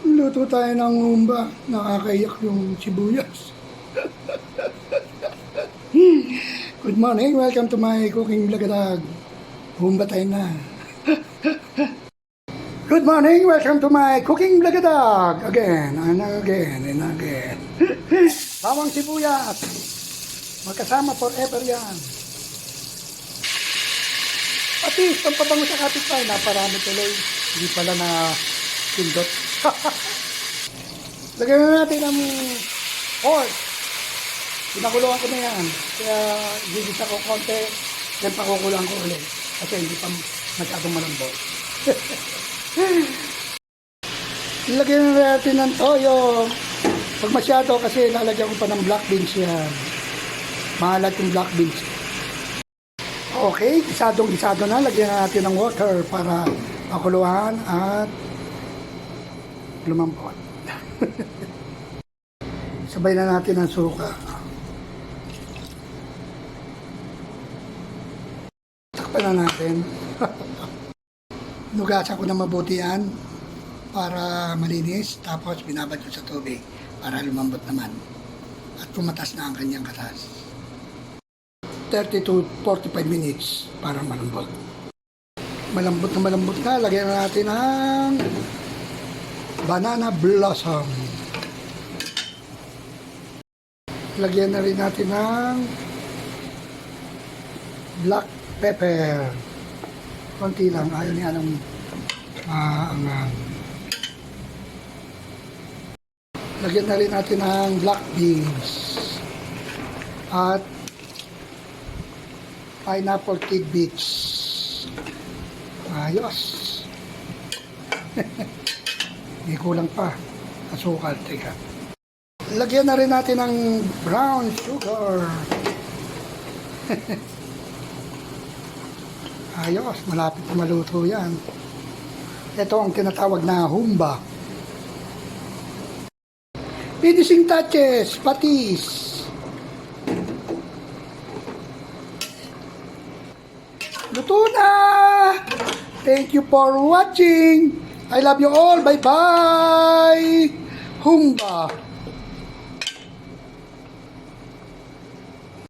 Luto tayo ng humba. Nakakaiyak yung sibuyas. Good morning, welcome to my cooking vlog. Humba tayo na. Good morning, welcome to my cooking vlog. Again, and again, and again. Bawang sibuyas. Magkasama forever yan. Pati, pampabango sa kapitbahay, naparami tuloy. Hindi pala na pindot. Lagyan na natin ang pork. Pinakuluan ko na yan. Kaya gigisa ko konti, then pakukuluan ko ulit. Kasi hindi pa masyadong malambot. Lagyan na natin ng toyo. Pag masyado kasi lalagyan ko pa ng black beans yan. Mahalat yung black beans. Okay, gisadong-gisado na. Lagyan na natin ng water para makuluan at lumampot. Sabay na natin ang suka. Takpan na natin. Nugasan ko na mabuti yan para malinis. Tapos binabad ko sa tubig para lumambot naman. At pumatas na ang kanyang katas. 30 to 45 minutes para malambot. Malambot na. Lagyan na natin ang banana blossom. Lagyan na rin natin ng black pepper. Konti lang. Ayaw niya ng lagyan na rin natin ng black beans. At pineapple tidbits. Ayos. May kulang pa. Asukal. Teka. Lagyan na rin natin ng brown sugar. Ayos. Malapit na maluto yan. Ito ang tinatawag na humba. Finishing touches. Patis. Luto na! Thank you for watching. I love you all. Bye-bye. Humba.